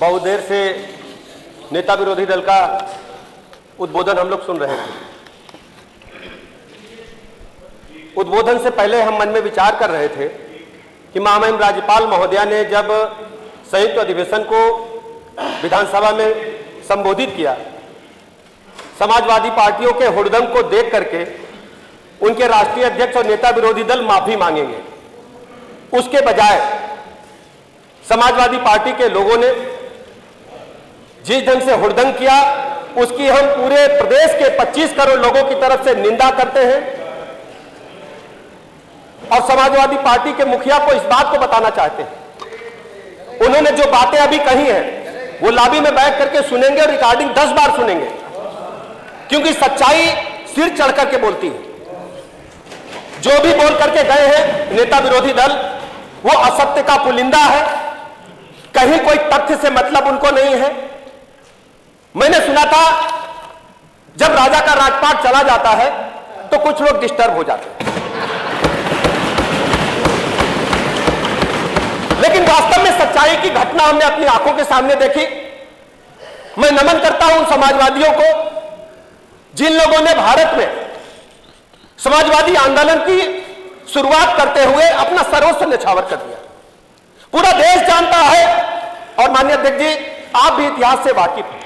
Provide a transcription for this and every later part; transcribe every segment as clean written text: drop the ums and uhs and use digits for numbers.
बहुत देर से नेता विरोधी दल का उद्बोधन हम लोग सुन रहे थे। उद्बोधन से पहले हम मन में विचार कर रहे थे कि महामहिम राज्यपाल महोदया ने जब संयुक्त अधिवेशन को विधानसभा में संबोधित किया, समाजवादी पार्टियों के हुड़दंग को देख करके उनके राष्ट्रीय अध्यक्ष और नेता विरोधी दल माफी मांगेंगे। उसके बजाय समाजवादी पार्टी के लोगों ने जिस ढंग से हुड़दंग किया, उसकी हम पूरे प्रदेश के 25 करोड़ लोगों की तरफ से निंदा करते हैं और समाजवादी पार्टी के मुखिया को इस बात को बताना चाहते हैं। उन्होंने जो बातें अभी कही हैं वो लॉबी में बैठ करके सुनेंगे और रिकॉर्डिंग 10 बार सुनेंगे, क्योंकि सच्चाई सिर चढ़ करके बोलती है। जो भी बोल करके गए हैं नेता विरोधी दल, वो असत्य का पुलिंदा है, कहीं कोई तथ्य से मतलब उनको नहीं है। मैंने सुना था जब राजा का राजपाट चला जाता है तो कुछ लोग डिस्टर्ब हो जाते हैं, लेकिन वास्तव में सच्चाई की घटना हमने अपनी आंखों के सामने देखी। मैं नमन करता हूं उन समाजवादियों को जिन लोगों ने भारत में समाजवादी आंदोलन की शुरुआत करते हुए अपना सर्वस्व न्यौछावर कर दिया। पूरा देश जानता है और माननीय अध्यक्ष जी आप भी इतिहास से वाकिफ हैं।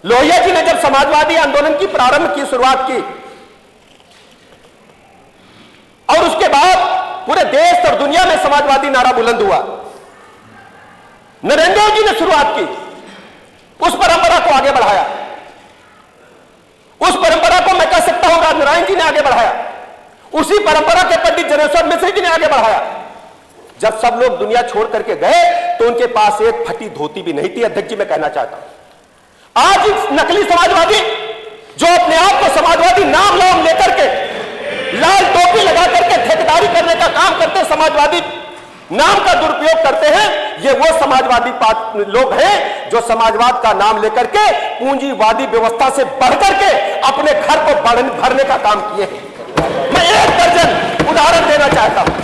लोहिया जी ने जब समाजवादी आंदोलन की प्रारंभ की शुरुआत की और उसके बाद पूरे देश और दुनिया में समाजवादी नारा बुलंद हुआ, नरेंद्र मोदी जी ने शुरुआत की, उस परंपरा को आगे बढ़ाया। उस परंपरा को मैं कह सकता हूं राजनारायण जी ने आगे बढ़ाया, उसी परंपरा के पंडित जनेश्वर मिश्र जी ने आगे बढ़ाया। जब सब लोग दुनिया छोड़ करके गए तो उनके पास एक फटी धोती भी नहीं थी। अध्यक्ष जी मैं कहना चाहता हूं आज इस नकली समाजवादी जो अपने आप को समाजवादी नाम नाम लेकर के लाल टोपी लगा करके ठेकेदारी करने का काम करते, समाजवादी नाम का दुरुपयोग करते हैं, ये वो समाजवादी लोग हैं जो समाजवाद का नाम लेकर के पूंजीवादी व्यवस्था से बढ़कर के अपने घर को भरने का काम किए हैं। मैं एक दर्जन उदाहरण देना चाहता हूं,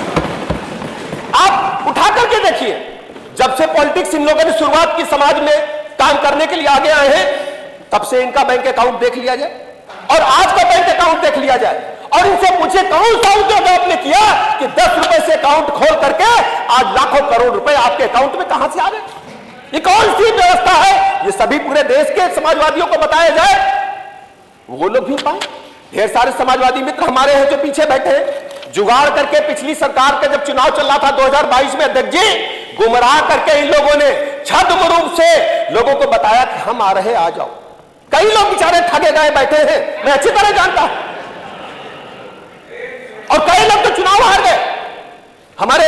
आप उठा करके देखिए। जब से पॉलिटिक्स इन लोगों ने शुरुआत की, समाज में काम करने के लिए आगे आए हैं, तब से इनका बैंक अकाउंट देख लिया जाए और आज का बैंक अकाउंट देख लिया जाए और इनसे पूछे कौन सा उद्योग आपने किया कि 10 रुपए से अकाउंट खोल करके आज लाखों करोड़ रुपए आपके अकाउंट में कहां से आ गए? ये कौन सी व्यवस्था है? ये सभी पूरे देश के समाजवादियों को बताया जाए, वो लोग भी पाए। ढेर सारे समाजवादी मित्र हमारे हैं जो पीछे बैठे हैं, जुगाड़ करके पिछली सरकार का जब चुनाव चल रहा था 2022 में, अध्यक्ष जी गुमराह करके इन लोगों ने छद्म रूप से लोगों को बताया कि हम आ रहे, आ जाओ। कई लोग बेचारे ठगे गए बैठे हैं, मैं अच्छी तरह जानता हूं, और कई लोग तो चुनाव हार गए। हमारे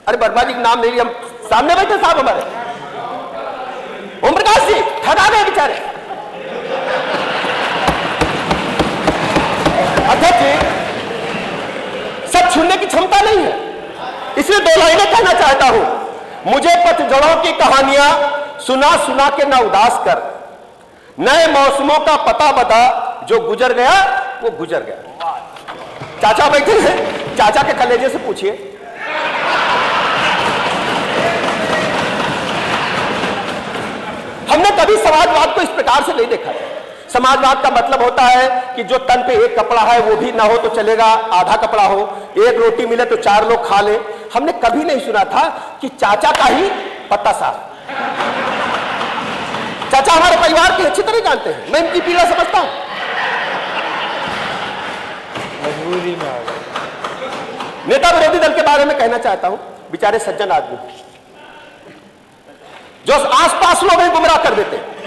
अरे वर्मा जी का नाम नहीं, हम सामने बैठे साहब हमारे ओम प्रकाश जी ठगा गए बेचारे। अध्यक्ष जी सब छूने की क्षमता नहीं है, इसलिए 2 लाइनें कहना चाहता हूं। मुझे पतझड़ों की कहानियां सुना सुना के ना उदास कर, नए मौसमों का पता बता, जो गुजर गया वो गुजर गया। चाचा बैठे हैं, चाचा के कलेजे से पूछिए। हमने कभी समाजवाद को इस प्रकार से नहीं देखा है। समाजवाद का मतलब होता है कि जो तन पे एक कपड़ा है वो भी ना हो तो चलेगा, आधा कपड़ा हो, एक रोटी मिले तो 4 लोग खा ले। हमने कभी नहीं सुना था कि चाचा का ही पत्ता साफ। चाचा हमारे परिवार के अच्छी तरह जानते हैं, मैं इनकी पीड़ा समझता हूं। मजबूरी में आ गए। नेता विरोधी दल के बारे में कहना चाहता हूं, बेचारे सज्जन आदमी जो आसपास लोग हैं गुमराह कर देते हैं।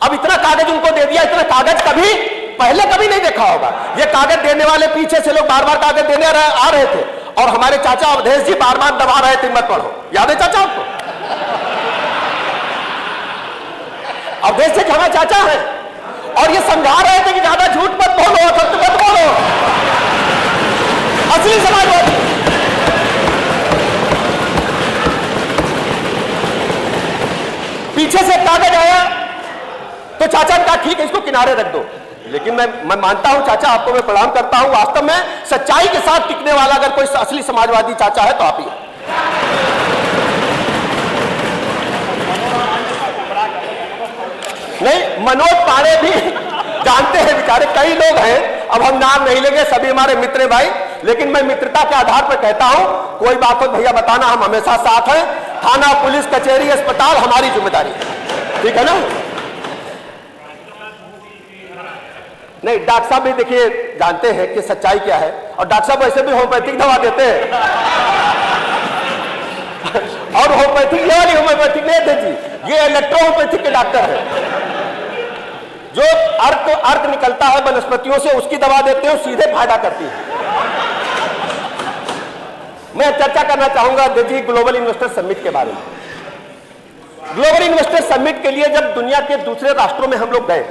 अब इतना कागज उनको दे दिया, इतना कागज कभी पहले कभी नहीं देखा होगा। ये कागज देने वाले पीछे से लोग बार बार कागज देने आ रहे थे और हमारे चाचा अवधेश जी बार बार दबा रहे थे मत पढ़ो। याद है चाचा आपको? अवधेश जी हमारे चाचा हैं और ये समझा रहे थे कि ज्यादा झूठ मत बोलो, सत्य मत बोलो। असली समाजवादी पीछे से कागज आया तो चाचा ने कहा ठीक है इसको किनारे रख दो, लेकिन मैं मानता हूं चाचा, आपको मैं प्रणाम करता हूं। वास्तव में सच्चाई के साथ टिकने वाला अगर कोई असली समाजवादी चाचा है तो आप ही। नहीं, मनोज पांडे भी जानते हैं बेचारे, कई लोग हैं, अब हम नाम नहीं लेंगे, सभी हमारे मित्र भाई, लेकिन मैं मित्रता के आधार पर कहता हूं, कोई बात हो भैया बताना, हम हमेशा साथ हैं। थाना, पुलिस, कचहरी, अस्पताल हमारी जिम्मेदारी, ठीक है ना। नहीं, डॉक्टर साहब भी देखिए जानते हैं कि सच्चाई क्या है, और डॉक्टर साहब वैसे भी होम्योपैथिक दवा देते हैं और होम्योपैथिक, ये वाली होम्योपैथिक नहीं थे जी, ये इलेक्ट्रो होम्योपैथिक के डॉक्टर है, जो अर्क निकलता है वनस्पतियों से, उसकी दवा देते हैं, सीधे फायदा करती है। मैं चर्चा करना चाहूंगा जी ग्लोबल इन्वेस्टर समिट के बारे में। ग्लोबल इन्वेस्टर समिट के लिए जब दुनिया के दूसरे राष्ट्रों में हम लोग गए,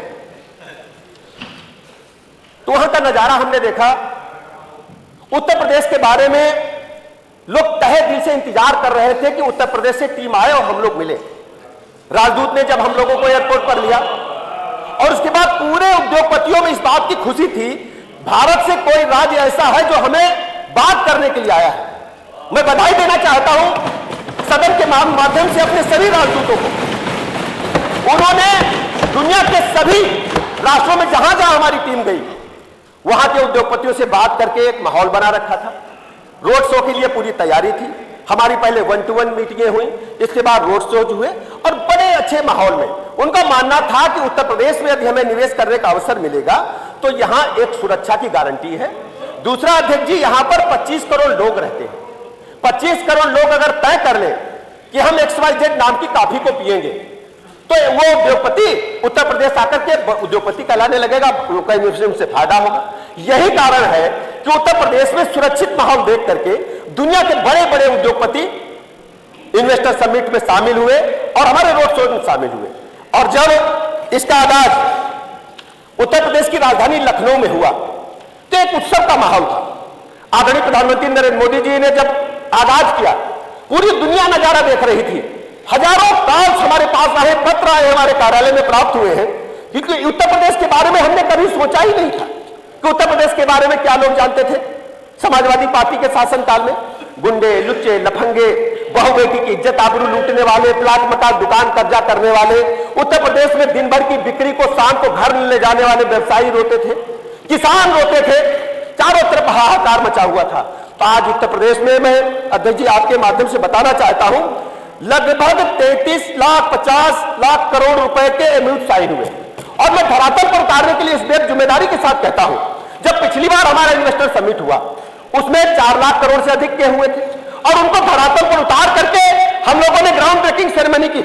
तो वहां का नजारा हमने देखा। उत्तर प्रदेश के बारे में लोग तहे दिल से इंतजार कर रहे थे कि उत्तर प्रदेश से टीम आए और हम लोग मिले। राजदूत ने जब हम लोगों को एयरपोर्ट पर लिया, और उसके बाद पूरे उद्योगपतियों में इस बात की खुशी थी, भारत से कोई राज्य ऐसा है जो हमें बात करने के लिए आया है। मैं बधाई देना चाहता हूं सदन के माध्यम से अपने सभी राजदूतों को। उन्होंने दुनिया के सभी राष्ट्रों में जहां जहां हमारी टीम गई, वहां के उद्योगपतियों से बात करके एक माहौल बना रखा था। रोड शो के लिए पूरी तैयारी थी, हमारी पहले 1-to-1 मीटिंगें हुई, इसके बाद रोड शोज हुए, और बड़े अच्छे माहौल में उनका मानना था कि उत्तर प्रदेश में यदि हमें निवेश करने का अवसर मिलेगा तो यहां एक सुरक्षा की गारंटी है। दूसरा, अध्यक्ष जी, यहां पर 25 करोड़ लोग रहते हैं। 25 करोड़ लोग अगर तय कर लें कि हम XYZ नाम की कॉफी को पिएंगे, तो वो उद्योगपति उत्तर प्रदेश आकर के उद्योगपति कहलाने लगेगा, उनका इन्वेस्टमेंट से फायदा होगा। यही कारण है कि उत्तर प्रदेश में सुरक्षित माहौल देख करके दुनिया के बड़े बड़े उद्योगपति इन्वेस्टर समिट में शामिल हुए और हमारे रोड शो में शामिल हुए। और जब इसका आगाज उत्तर प्रदेश की राजधानी लखनऊ में हुआ, तो एक उत्सव का माहौल था। आदरणीय प्रधानमंत्री नरेंद्र मोदी जी ने जब आगाज किया, पूरी दुनिया नजारा देख रही थी। हजारों कॉल्स हमारे पास आए, पत्र आए, हमारे कार्यालय में प्राप्त हुए हैं, क्योंकि उत्तर प्रदेश के बारे में हमने कभी सोचा ही नहीं था कि उत्तर प्रदेश के बारे में क्या लोग जानते थे। समाजवादी पार्टी के शासनकाल में गुंडे, लुच्चे, लफंगे, बहु बेटी की इज्जत आबरू लूटने वाले, प्लाट मकान दुकान कब्जा करने वाले, उत्तर प्रदेश में दिन भर की बिक्री को शाम को घर ले जाने वाले व्यवसायी रोते थे, किसान रोते थे, चारों तरफ हाहाकार मचा हुआ था। तो आज उत्तर प्रदेश में मैं अध्यक्ष जी आपके माध्यम से बताना चाहता हूं, लगभग 33 लाख 50 लाख करोड़ रुपए के एमओयू साइन हुए। और मैं धरातल पर उतारने के लिए इस बेहद जिम्मेदारी के साथ कहता हूं, जब पिछली बार हमारा इन्वेस्टर समिट हुआ, उसमें 4 लाख करोड़ से अधिक के हुए थे, और उनको धरातल पर उतार करके हम लोगों ने ग्राउंड ब्रेकिंग सेरेमनी की।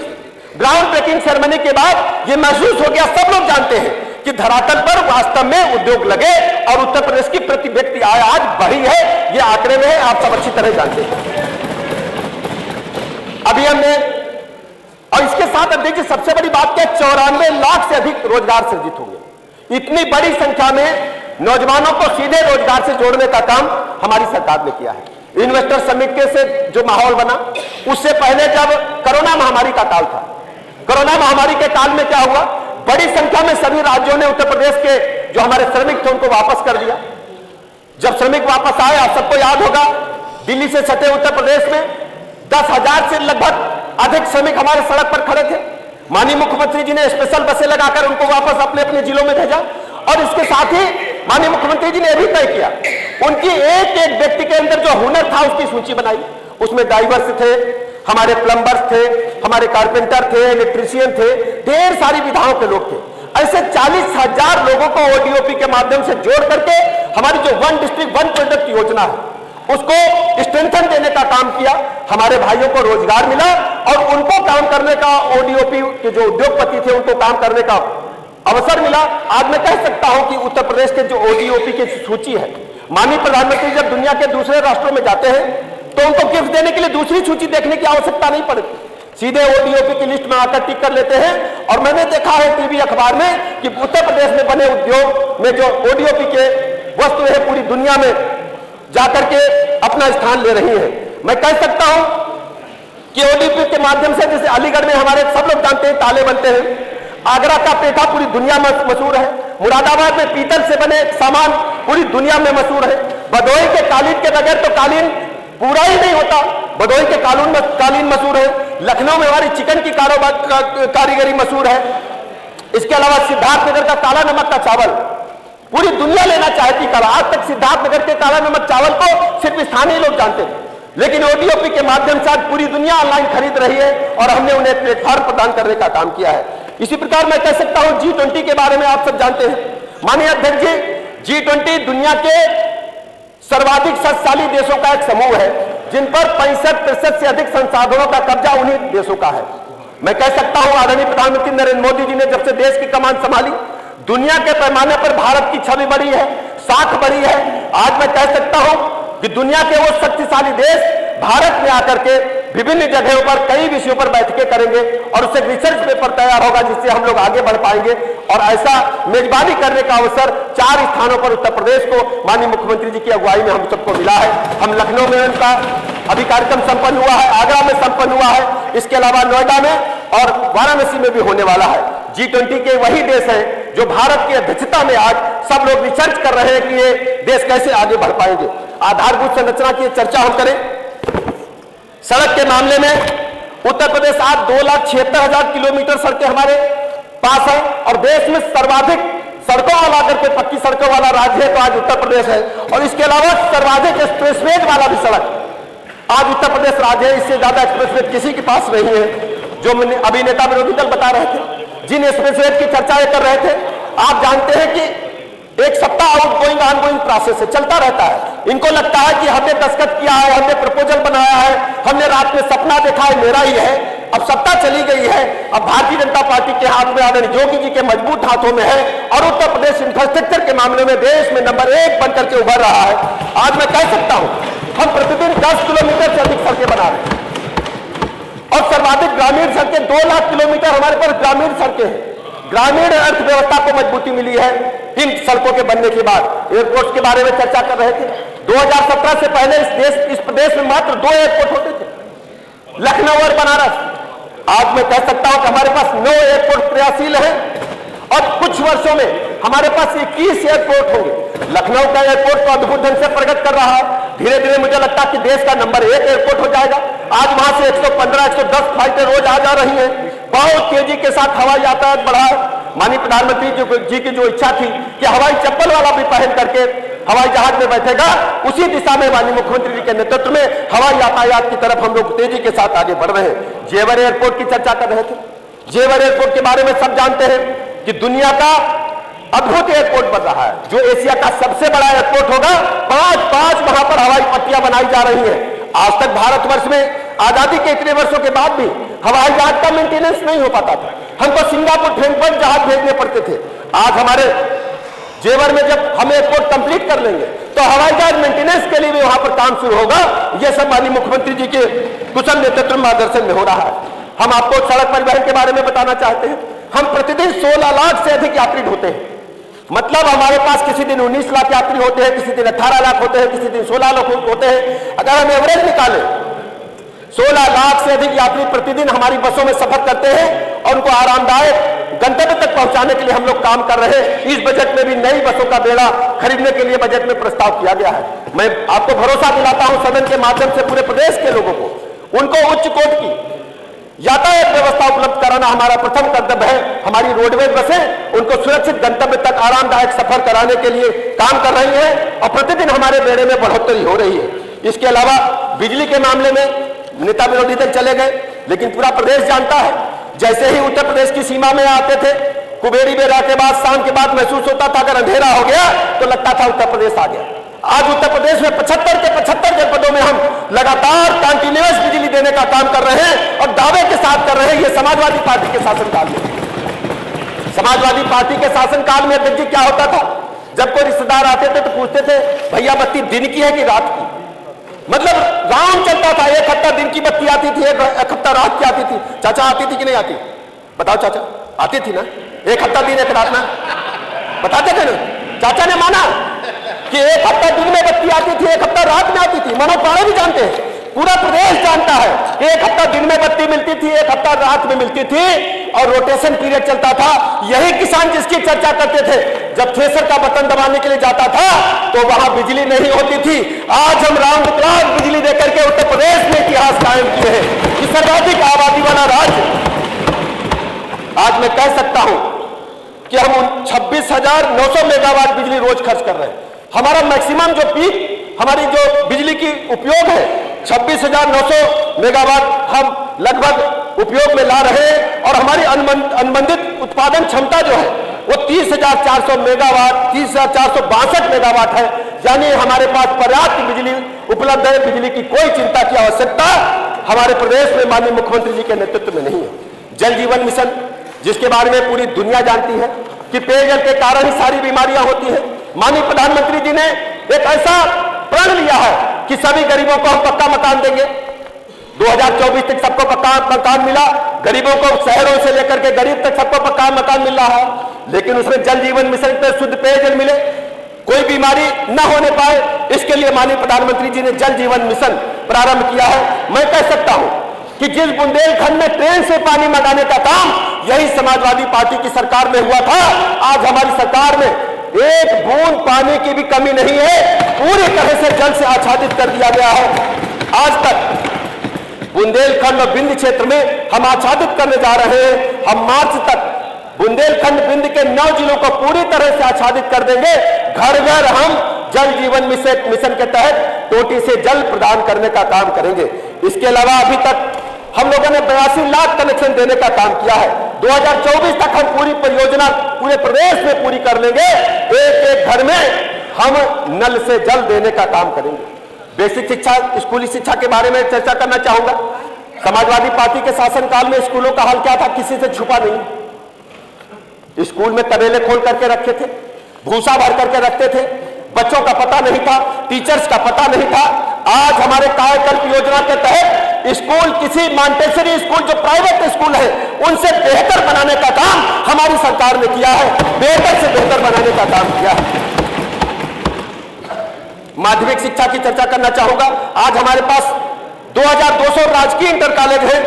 ग्राउंड ब्रेकिंग सेरेमनी के बाद यह महसूस हो गया, सब लोग जानते हैं कि धरातल पर वास्तव में उद्योग लगे और उत्तर प्रदेश की प्रति व्यक्ति आय आज बढ़ी है। ये आंकड़े में है, आप सब अच्छी तरह जानते हैं। अभी हमने, और इसके साथ अध्यक्ष जी सबसे बड़ी बात क्या, 94 लाख से अधिक रोजगार सृजित होंगे। इतनी बड़ी संख्या में नौजवानों को सीधे रोजगार से जोड़ने का काम हमारी सरकार ने किया है। इन्वेस्टर समिट के से जो माहौल बना, उससे पहले जब कोरोना महामारी का काल था, कोरोना महामारी के काल में क्या हुआ, बड़ी संख्या में सभी राज्यों ने उत्तर प्रदेश के जो हमारे श्रमिक थे उनको वापस कर दिया। जब श्रमिक वापस आए, आप सबको याद होगा, दिल्ली से सटे उत्तर प्रदेश में 10,000 से लगभग अधिक श्रमिक हमारे सड़क पर खड़े थे। माननीय मुख्यमंत्री जी ने स्पेशल बसें लगाकर उनको वापस अपने अपने जिलों में भेजा, और इसके साथ ही माननीय मुख्यमंत्री जी ने यह भी तय किया, उनकी एक एक व्यक्ति के अंदर जो हुनर था उसकी सूची बनाई। उसमें ड्राइवर्स थे, हमारे प्लम्बर्स थे, हमारे कारपेंटर थे, इलेक्ट्रीशियन थे, ढेर सारी विधाओं के लोग थे। ऐसे 40,000 लोगों को ओडीओपी के माध्यम से जोड़ करके हमारी जो 1 डिस्ट्रिक्ट 1 प्रोडक्ट योजना है उसको स्ट्रेंथन देने का काम किया। हमारे भाइयों को रोजगार मिला और उनको काम करने का, ओडीओपी के जो उद्योगपति थे उनको काम करने का अवसर मिला। आज मैं कह सकता हूं कि उत्तर प्रदेश के जो ओडीओपी की सूची है, माननीय प्रधानमंत्री जब दुनिया के दूसरे राष्ट्रों में जाते हैं तो उनको गिफ्ट देने के लिए दूसरी सूची देखने की आवश्यकता नहीं पड़ती, सीधे ओडीओपी की लिस्ट में आकर टिक कर लेते हैं। और मैंने देखा है टीवी अखबार में कि उत्तर प्रदेश में बने उद्योग में जो ओडीओपी के वस्तु है पूरी दुनिया में जाकर के अपना स्थान ले रही है। मैं कह सकता हूं कि ओडीओपी के माध्यम से, जैसे अलीगढ़ में हमारे सब लोग जानते हैं ताले बनते हैं, आगरा का पेठा पूरी दुनिया में मशहूर है, मुरादाबाद में पीतल से बने सामान पूरी दुनिया में मशहूर है, भदोही के कालीन के बगैर तो कालीन पूरा ही नहीं होता, भदोही के कालीन मशहूर है, लखनऊ में हमारी चिकन की कारीगरी मशहूर है, इसके अलावा सिद्धार्थनगर का काला नमक का चावल पूरी दुनिया लेना चाहती कल। आज तक सिद्धार्थनगर के काला नमक चावल को सिर्फ स्थानीय लोग जानते थे, लेकिन ओडीओपी के माध्यम से आज पूरी दुनिया ऑनलाइन खरीद रही है और हमने उन्हें प्लेटफॉर्म प्रदान करने का काम किया है। इसी प्रकार मैं कह सकता हूं G20 के बारे में आप सब जानते हैं माननीय अध्यक्ष जी। G20 दुनिया के सर्वाधिक शक्तिशाली देशों का एक समूह है जिन पर 65% से अधिक संसाधनों का कब्जा उन्हीं देशों का है। मैं कह सकता हूं आदरणीय प्रधानमंत्री नरेंद्र मोदी जी ने जब से देश की कमान संभाली, दुनिया के पैमाने पर भारत की छवि बढ़ी है, साख बढ़ी है। आज मैं कह सकता हूं कि दुनिया के वो शक्तिशाली देश भारत में आकर के विभिन्न जगहों पर कई विषयों पर बैठकें करेंगे और उससे रिसर्च पेपर तैयार होगा जिससे हम लोग आगे बढ़ पाएंगे। और ऐसा मेजबानी करने का अवसर 4 स्थानों पर उत्तर प्रदेश को माननीय मुख्यमंत्री जी की अगुवाई में हम सबको मिला है। हम लखनऊ में उनका अभी कार्यक्रम संपन्न हुआ है, आगरा में संपन्न हुआ है, इसके अलावा नोएडा में और वाराणसी में भी होने वाला है। G20 के वही देश हैं जो भारत की अध्यक्षता में आज सब लोग रिसर्च कर रहे हैं कि ये देश कैसे आगे बढ़ पाएंगे। आधारभूत संरचना की चर्चा हम करें, सड़क के मामले में उत्तर प्रदेश आज 2,76,000 किलोमीटर सड़कें हमारे पास है और देश में सर्वाधिक सड़कों वाला अगर कोई पक्की सड़कों वाला राज्य है तो आज उत्तर प्रदेश है। और इसके अलावा सर्वाधिक एक्सप्रेसवे वाला भी सड़क आज उत्तर प्रदेश राज्य है। इससे ज्यादा एक्सप्रेसवे किसी के पास नहीं है। जो अभी नेता विरोधी दल बता रहे थे, जिन एक्सप्रेसवे की चर्चा कर रहे थे, आप जानते हैं कि एक सप्ताह आउटगोइंग ऑनगोइंग प्रोसेस है, चलता रहता है। इनको लगता है कि हमने दस्तखत किया है, हमने प्रपोजल बनाया है, हमने रात में सपना देखा है, मेरा ही है। अब सत्ता चली गई है, अब भारतीय जनता पार्टी के हाथ में आदरणीय योगी जी के मजबूत हाथों में है और उत्तर प्रदेश इंफ्रास्ट्रक्चर के मामले में देश में नंबर 1 बनकर के उभर रहा है। आज मैं कह सकता हूं हम प्रतिदिन 10 किलोमीटर से अधिक सड़कें बना रहे हैं और सर्वाधिक ग्रामीण सड़कें 2 लाख किलोमीटर हमारे पास ग्रामीण सड़कें हैं। ग्रामीण अर्थव्यवस्था को मजबूती मिली है इन सड़कों के बनने के बाद। एयरपोर्ट के बारे में चर्चा कर रहे थे, 2017 से पहले इस प्रदेश में मात्र 2 एयरपोर्ट होते थे, लखनऊ और बनारस। आज मैं कह सकता हूं कि हमारे पास 9 एयरपोर्ट क्रियाशील है और कुछ वर्षों में हमारे पास 21 एयरपोर्ट होंगे। लखनऊ का एयरपोर्ट तो अद्भुत ढंग से प्रगति कर रहा है, धीरे धीरे मुझे लगता है कि देश का नंबर 1 एयरपोर्ट हो जाएगा। आज वहां से 115-110 फ्लाइटें रोज आ जा रही हैं, बहुत तेजी के साथ हवाई यातायात बढ़ा है। माननीय प्रधानमंत्री जी की जो इच्छा थी कि हवाई चप्पल वाला भी पहन करके हवाई जहाज में बैठेगा, उसी दिशा में माननीय मुख्यमंत्री जी के नेतृत्व में हवाई यातायात की तरफ हम लोग तेजी के साथ आगे बढ़ रहे हैं। जेवर एयरपोर्ट की चर्चा कर रहे थे, जेवर एयरपोर्ट के बारे में सब जानते हैं कि दुनिया का अद्भुत एयरपोर्ट बन रहा है, जो एशिया का सबसे बड़ा एयरपोर्ट होगा। 5 वहां पर हवाई पट्टियां बनाई जा रही है। आज तक भारतवर्ष में आजादी के इतने वर्षों के बाद भी हवाई जहाज का मेंटेनेंस नहीं हो पाता था, हमको सिंगापुर फ्रैंकफर्ट जहाज भेजने पड़ते थे। आज हमारे जेवर में जब हम एयरपोर्ट कंप्लीट कर लेंगे तो हवाई जहाज मेंटेनेंस के लिए भी वहां पर काम शुरू होगा। यह सब माननीय मुख्यमंत्री जी के कुशल नेतृत्व मार्गदर्शन में हो रहा है। हम आपको सड़क परिवहन के बारे में बताना चाहते हैं, हम प्रतिदिन 16 लाख से अधिक यात्री ढोते हैं। मतलब हमारे पास किसी दिन 19 लाख यात्री होते हैं, किसी दिन 18 लाख होते हैं, किसी दिन 16 लाख होते हैं। अगर हम एवरेज निकालें 16 लाख से अधिक यात्री प्रतिदिन हमारी बसों में सफर करते हैं और उनको आरामदायक गंतव्य तक पहुंचाने के लिए हम लोग काम कर रहे हैं। इस बजट में भी नई बसों का बेड़ा खरीदने के लिए बजट में प्रस्ताव किया गया है। मैं आपको भरोसा दिलाता हूं सदन के माध्यम से पूरे प्रदेश के लोगों को, उनको उच्च कोटि की यातायात व्यवस्था उपलब्ध कराना हमारा प्रथम कर्तव्य है। हमारी रोडवेज बसें उनको सुरक्षित गंतव्य तक आरामदायक सफर कराने के लिए काम कर रही हैं और प्रतिदिन हमारे बेड़े में बढ़ोतरी हो रही है। इसके अलावा बिजली के मामले में नेता विरोधी दल चले गए, लेकिन पूरा प्रदेश जानता है, जैसे ही उत्तर प्रदेश की सीमा में आते थे, कुबेरी बेरा के बाद शाम के बाद महसूस होता था अगर अंधेरा हो गया तो लगता था उत्तर प्रदेश आ गया। आज उत्तर प्रदेश में 75 के 75 जनपदों में हम लगातार कंटिन्यूअस बिजली देने का काम कर रहे हैं और दावे के साथ कर रहे हैं। ये समाजवादी पार्टी के शासनकाल में, समाजवादी पार्टी के शासनकाल में अध्यक्ष जी क्या होता था, जब कोई रिश्तेदार आते थे तो पूछते थे भैया बत्ती दिन की है कि रात की। मतलब राम चलता था, एक हफ्ता दिन की बत्ती आती थी, एक हफ्ता रात की आती थी। चाचा आती थी कि नहीं आती? बताओ चाचा, आती थी ना? एक हफ्ता दिन एक रात ना बताते थे ना? चाचा ने माना कि एक हफ्ता दिन में बत्ती आती थी, एक हफ्ता रात में आती थी। मनोज पांडे भी जानते हैं, पूरा प्रदेश जानता है, एक हफ्ता दिन में बत्ती मिलती थी, एक हफ्ता रात में मिलती थी और रोटेशन पीरियड चलता था। यही किसान जिसकी चर्चा करते थे, जब थ्रेसर का बटन दबाने के लिए जाता था तो वहां बिजली नहीं होती थी। आज हम राउंड क्लॉक बिजली देकर के उत्तर प्रदेश में इतिहास कायम किए हैं कि सर्वाधिक आबादी वाला राज्य। आज मैं कह सकता हूं कि हम 26,900 मेगावाट बिजली रोज खर्च कर रहे हैं। हमारा मैक्सिमम जो पीक हमारी जो बिजली की उपयोग है 26,900 मेगावाट हम लगभग उपयोग में ला रहे हैं और हमारी अनुबंधित उत्पादन क्षमता जो है वो 30,400 मेगावाट 30,462 मेगावाट है। यानी हमारे पास पर्याप्त बिजली उपलब्ध है। बिजली की कोई चिंता की आवश्यकता हमारे प्रदेश में माननीय मुख्यमंत्री जी के नेतृत्व में नहीं है। जल जीवन मिशन जिसके बारे में पूरी दुनिया जानती है कि पेयजल के कारण ही सारी बीमारियां होती हैं। माननीय प्रधानमंत्री जी ने एक ऐसा प्रण लिया है कि सभी गरीबों को हम पक्का मकान देंगे। 2024 तक सबको पक्का मकान मिला। गरीबों को शहरों से लेकर के गरीब तक सबको पक्का मकान मिल रहा है, लेकिन उसमें जल जीवन मिशन पर शुद्ध पेयजल मिले, कोई बीमारी न होने पाए, इसके लिए माननीय प्रधानमंत्री जी ने जल जीवन मिशन प्रारंभ किया है। मैं कह सकता हूं कि जिस बुंदेलखंड में ट्रेन से पानी मंगाने का काम यही समाजवादी पार्टी की सरकार में हुआ था, आज हमारी सरकार में एक बूंद पानी की भी कमी नहीं है। पूरी तरह से जल से आच्छादित कर दिया गया है। आज तक बुंदेलखंड और बिंद क्षेत्र में हम आच्छादित करने जा रहे हैं। हम मार्च तक बुंदेलखंड बिंद के 9 जिलों को पूरी तरह से आच्छादित कर देंगे। घर घर हम जल जीवन मिशन के तहत टोटी से जल प्रदान करने का काम करेंगे। इसके अलावा अभी तक हम लोगों ने 82 लाख कनेक्शन देने का काम किया है। 2024 तक हम पूरी परियोजना पूरे प्रदेश में पूरी कर लेंगे। एक एक घर में हम नल से जल देने का काम करेंगे। बेसिक शिक्षा, स्कूली शिक्षा के बारे में चर्चा करना चाहूंगा। समाजवादी पार्टी के शासनकाल में स्कूलों का हाल क्या था, किसी से छुपा नहीं। स्कूल में तबेले खोल करके रखे थे, भूसा भर करके रखते थे, बच्चों का पता नहीं था, टीचर्स का पता नहीं था। आज हमारे कायाकल्प योजना के तहत स्कूल, किसी मॉन्टेसरी स्कूल जो प्राइवेट स्कूल है उनसे बेहतर बनाने का काम हमारी सरकार ने किया है। बेहतर से बेहतर बनाने का काम किया है। माध्यमिक शिक्षा की चर्चा करना चाहूंगा। आज हमारे पास 2200 राजकीय इंटर कॉलेज है,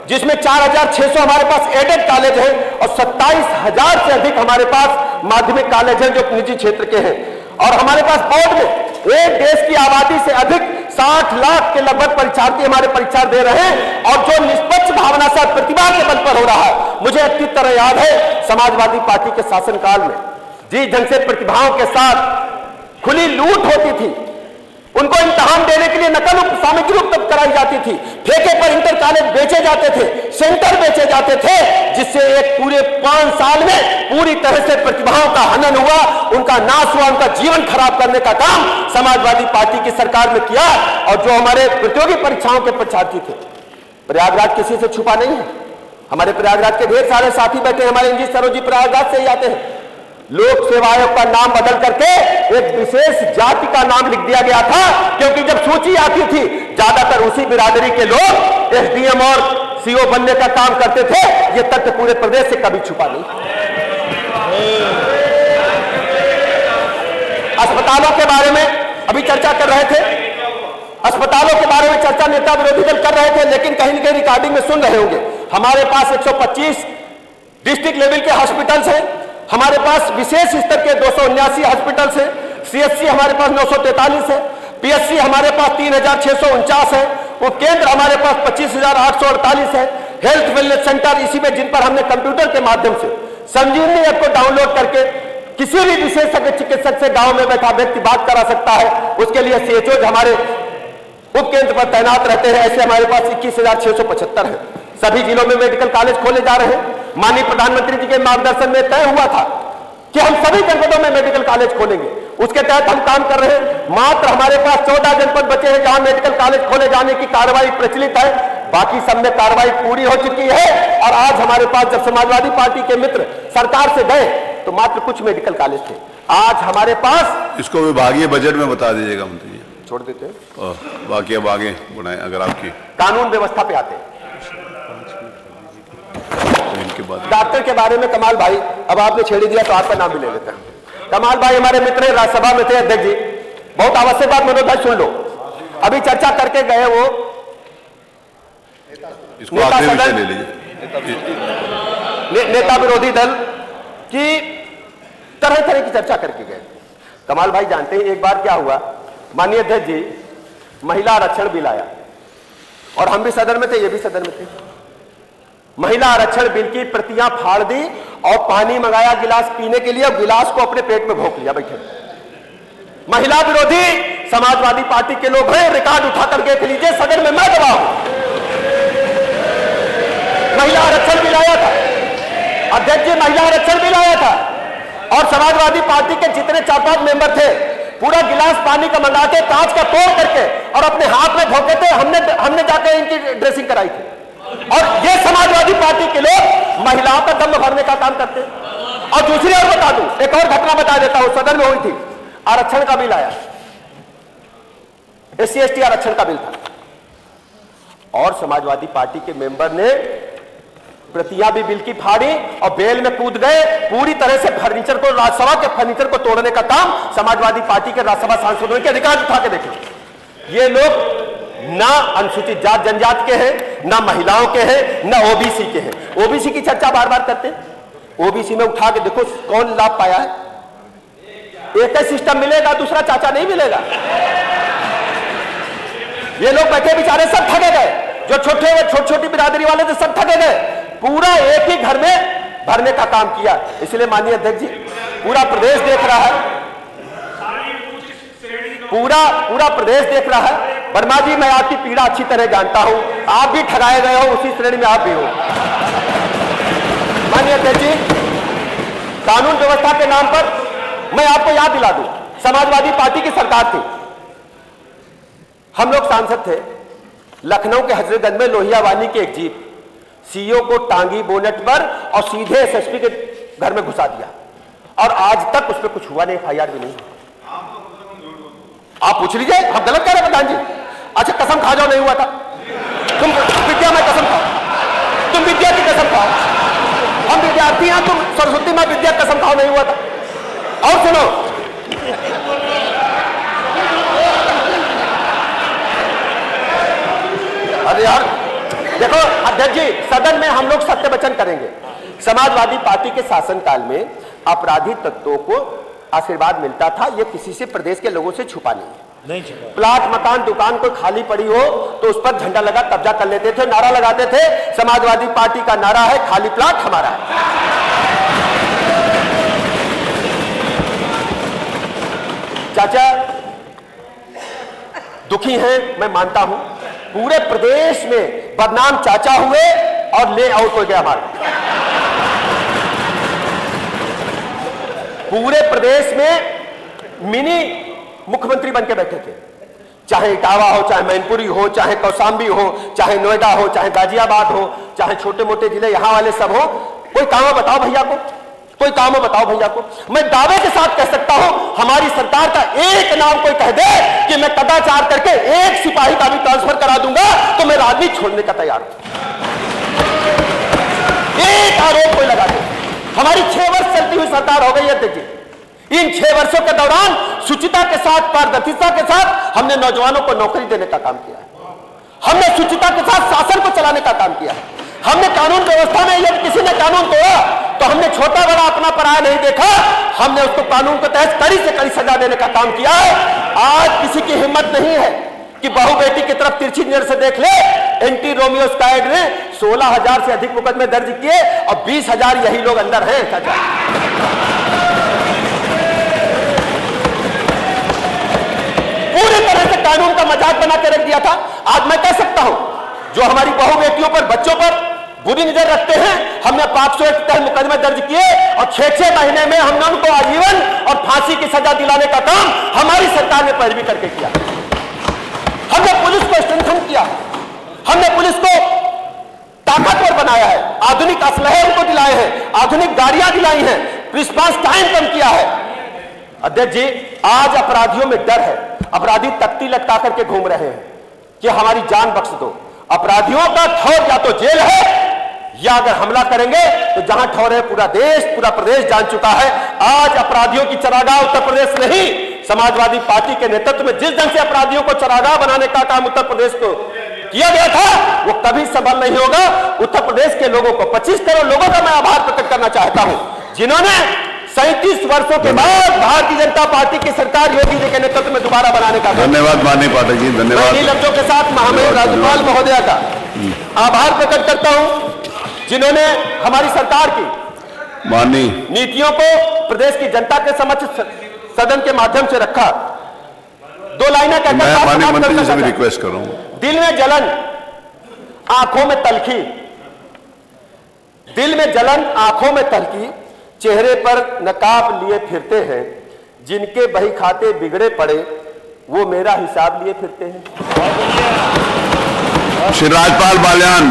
जिसमें 4600 हमारे पास एडेड कॉलेज है और 27,000 से अधिक हमारे पास माध्यमिक कॉलेज हैं जो निजी क्षेत्र के हैं। और हमारे पास बोर्ड में एक देश की आबादी से अधिक 60 लाख के लगभग परीक्षार्थी हमारे परीक्षा दे रहे हैं और जो निष्पक्ष भावना से प्रतिभा के बल पर हो रहा है। मुझे अच्छी तरह याद है समाजवादी पार्टी के शासनकाल में जिस ढंग से प्रतिभाओं के साथ खुली लूट होती थी, उनको इम्तिहान देने के लिए नकल सामग्री उपलब्ध कराई जाती थी, ठेके पर इंटर कॉलेज बेचे जाते थे, सेंटर बेचे जाते थे, जिससे एक पूरे 5 साल में पूरी तरह से प्रतिभाओं का हनन हुआ, उनका नाश हुआ, उनका जीवन खराब करने का काम समाजवादी पार्टी की सरकार ने किया। और जो हमारे प्रतियोगी परीक्षाओं के परीक्षार्थी थे, प्रयागराज किसी से छुपा नहीं है। हमारे प्रयागराज के ढेर सारे साथी बैठे, हमारे इंजी सरोजी प्रयागराज से ही आते हैं। लोक सेवा आयोग का नाम बदल करके एक विशेष जाति का नाम लिख दिया गया था, क्योंकि जब सूची आती थी ज्यादातर उसी बिरादरी के लोग एसडीएम और सीओ बनने का काम करते थे। ये तथ्य पूरे प्रदेश से कभी छुपा नहीं। अस्पतालों के बारे में अभी चर्चा कर रहे थे। अस्पतालों के बारे में चर्चा नेता विरोधी दल कर रहे थे, लेकिन कहीं न कहीं रिकॉर्डिंग में सुन रहे होंगे। हमारे पास 125 डिस्ट्रिक्ट लेवल के हॉस्पिटल्स हैं। हमारे पास विशेष स्तर के 279 हॉस्पिटल्स हैं। सीएचसी हमारे पास 943 है। पीएचसी हमारे पास 3649 है। उपकेंद्र हमारे पास 25,848 है। हेल्थ वेलनेस सेंटर इसी में, जिन पर हमने कंप्यूटर के माध्यम से संजीवनी ऐप को डाउनलोड करके किसी भी विशेषज्ञ चिकित्सक से गांव में बैठा व्यक्ति बात करा सकता है। उसके लिए सीएचओ हमारे उपकेंद्र पर तैनात रहते हैं। ऐसे हमारे पास 21,675 है। सभी जिलों में मेडिकल कॉलेज खोले जा रहे हैं। माननीय प्रधानमंत्री जी के मार्गदर्शन में तय हुआ था कि हम सभी जनपदों में मेडिकल कॉलेज खोलेंगे। उसके तहत हम काम कर रहे हैं। मात्र हमारे पास 14 जनपद बचे हैं जहां मेडिकल कॉलेज खोले जाने की कार्रवाई प्रचलित है। बाकी सब में कार्रवाई पूरी हो चुकी है। और आज हमारे पास जब समाजवादी पार्टी के मित्र सरकार से गए तो मात्र कुछ मेडिकल कॉलेज थे। आज हमारे पास, इसको विभागीय बजट में बता दीजिएगा मंत्री जी, छोड़ देते हैं, बाकी अब आगे बढ़ाएं अगर आपकी कानून व्यवस्था पे आते हैं। इनके बाद डॉक्टर के बारे में कमाल भाई, अब आपने छेड़ी दिया तो आपका नाम भी ले लेते हैं। कमाल भाई हमारे मित्र हैं, राज्यसभा में थे अध्यक्ष जी। बहुत आवश्यक बात मनोज भाई सुन लो। अभी चर्चा करके गए वो इसको आखिरी विषय ले लीजिए। नेता विरोधी दल की तरह तरह की चर्चा करके गए। कमाल भाई जानते हैं एक बार क्या हुआ, माननीय अध्यक्ष जी महिला आरक्षण बिल आया और हम भी सदन में थे, ये भी सदन में थे। महिला आरक्षण बिल की प्रतियां फाड़ दी और पानी मंगाया गिलास पीने के लिए, गिलास को अपने पेट में भोंक लिया बैठे। महिला विरोधी समाजवादी पार्टी के लोग हैं, रिकॉर्ड उठाकर देख लीजिए, सदन में मैं गवाह हूं। महिला आरक्षण भी लाया था अध्यक्ष जी, महिला आरक्षण भी लाया था, और समाजवादी पार्टी के जितने 4-5 मेंबर थे पूरा गिलास पानी का मंगा के कांच का तोड़ करके और अपने हाथ में भोंके थे। हमने जाकर इनकी ड्रेसिंग कराई थी। और ये समाजवादी पार्टी के लोग महिलाओं का दम भरने का काम करते हैं। और दूसरी ओर बता दूं, एक और घटना बता देता हूं, सदन में हुई थी, आरक्षण का बिल आया, SC/ST आरक्षण का बिल था, और समाजवादी पार्टी के मेंबर ने प्रतियां भी बिल की फाड़ी और बेल में कूद गए। पूरी तरह से फर्नीचर को, राज्यसभा के फर्नीचर को तोड़ने का काम समाजवादी पार्टी के राज्यसभा सांसदों के अधिकार उठा के देखे। ये लोग ना अनुसूचित जात जनजाति के हैं, ना महिलाओं के हैं, ना ओबीसी के हैं। ओबीसी की चर्चा बार बार करते हैं। ओबीसी में उठा के देखो कौन लाभ पाया है। एक ही सिस्टम मिलेगा, दूसरा चाचा नहीं मिलेगा। ये लोग बैठे बेचारे सब ठगे गए, जो छोटी बिरादरी वाले थे सब ठगे गए। पूरा एक ही घर में भरने का काम किया। इसलिए माननीय अध्यक्ष जी, पूरा प्रदेश देख रहा है, पूरा प्रदेश देख रहा है। वर्मा जी, मैं आपकी पीड़ा अच्छी तरह जानता हूं, आप भी ठगाए गए हो, उसी श्रेणी में आप भी हो। माननीय अध्यक्ष जी, कानून व्यवस्था के नाम पर मैं आपको याद दिला दूं, समाजवादी पार्टी की सरकार थी, हम लोग सांसद थे। लखनऊ के हजरतगंज में लोहिया वानी की एक जीप सीईओ को टांगी बोनेट पर और सीधे एसएसपी के घर में घुसा दिया, और आज तक उस पर कुछ हुआ नहीं, FIR भी नहीं। आप पूछ लीजिए, हम गलत कह रहे हैं प्रधान जी? अच्छा, कसम खा जाओ नहीं हुआ था। तुम विद्या में कसम खाओ, तुम विद्या की कसम खाओ, हम विद्यार्थी हैं, तुम सरस्वती में विद्या कसम खाओ नहीं हुआ था। और सुनो, अरे यार देखो अध्यक्ष जी, सदन में हम लोग सत्य वचन करेंगे। समाजवादी पार्टी के शासनकाल में अपराधी तत्वों को आशीर्वाद मिलता था, ये किसी से प्रदेश के लोगों से छुपा नहीं छुपा। प्लाट, मकान, दुकान कोई खाली पड़ी हो तो उस पर झंडा लगा कब्जा कर लेते थे, नारा लगाते थे। समाजवादी पार्टी का नारा है, खाली प्लाट हमारा है। चाचा दुखी हैं, मैं मानता हूं। पूरे प्रदेश में बदनाम चाचा हुए और ले आउट हो गया हमारा। पूरे प्रदेश में मिनी मुख्यमंत्री बन के बैठे थे, चाहे इटावा हो, चाहे मैनपुरी हो, चाहे कौशाम्बी हो, चाहे नोएडा हो, चाहे गाजियाबाद हो, चाहे छोटे मोटे जिले यहां वाले सब हो। कोई काम बताओ भैया को, कोई काम बताओ भैया को। मैं दावे के साथ कह सकता हूं, हमारी सरकार का एक नाम कोई कह दे कि मैं कदाचार करके एक सिपाही का भी ट्रांसफर करा दूंगा तो मैं राजनीति छोड़ने का तैयार हूं। एक आरोप कोई लगा दे। हमारी 6 वर्ष चलती हुई सरकार हो गई है। देखिए, इन 6 वर्षों के दौरान शुचिता के साथ, पारदर्शिता के साथ हमने नौजवानों को नौकरी देने का काम किया है। हमने शुचिता के साथ शासन को चलाने का काम किया है। हमने कानून व्यवस्था में, यदि किसी ने कानून तोड़ा तो हमने छोटा बड़ा अपना पराया नहीं देखा, हमने उसको कानून के तहत कड़ी से कड़ी सजा देने का काम किया है। आज किसी की हिम्मत नहीं है कि बहू बेटी की तरफ तिरछी नजर से देख ले। एंटी रोमियो स्क्वाड ने 16,000 से अधिक मुकदमे दर्ज किए और 20,000 यही लोग अंदर हैं। पूरी तरह से कानून का मजाक बना के रख दिया था। आज मैं कह सकता हूं, जो हमारी बहू बेटियों पर, बच्चों पर बुरी नजर रखते हैं, हमने 500 के तहत मुकदमे दर्ज किए और 6-6 महीने में हमने उनको आजीवन और फांसी की सजा दिलाने का काम हमारी सरकार ने पैरवी करके किया। हमने पुलिस को स्ट्रेंथन किया, हमने पुलिस को ताकतवर बनाया है, आधुनिक असलहे उनको दिलाए हैं, आधुनिक गाड़ियां दिलाई हैं, रिस्पांस टाइम कम किया है। अध्यक्ष जी, आज अपराधियों में डर है। अपराधी तख्ती लटका करके घूम रहे हैं कि हमारी जान बख्श दो। अपराधियों का ठौर या तो जेल है, या अगर हमला करेंगे तो जहां ठौर है पूरा देश, पूरा प्रदेश जान चुका है। आज अपराधियों की चरागाह उत्तर प्रदेश नहीं, समाजवादी पार्टी के नेतृत्व में जिस ढंग से अपराधियों को चरागाह बनाने का काम उत्तर प्रदेश को किया गया था, वो कभी संभव नहीं होगा। उत्तर प्रदेश के लोगों को, 25 करोड़ लोगों का मैं आभार प्रकट करना चाहता हूं, जिन्होंने 37 वर्षों के बाद भारतीय जनता पार्टी की सरकार योगी जी के नेतृत्व में दोबारा बनाने का। धन्यवाद माननीय पाठक जी, धन्यवाद। मैं इन लफ्जों के साथ महामहिम राज्यपाल महोदया का आभार प्रकट करता हूं। जिन्होंने हमारी सरकार की माननीय नीतियों को प्रदेश की जनता के समक्ष सदन के माध्यम से रखा। 2 लाइनें कहकर मैं बात माननीय समाप्त मंत्री जी करना से भी चाहता हूं। रिक्वेस्ट कर रहा हूँ। दिल में जलन, आंखों में तलखी, दिल में जलन, आंखों में तलखी, चेहरे पर नकाब लिए फिरते हैं, जिनके बही खाते बिगड़े पड़े वो मेरा हिसाब लिए फिरते हैं। श्री राजपाल बाल्यान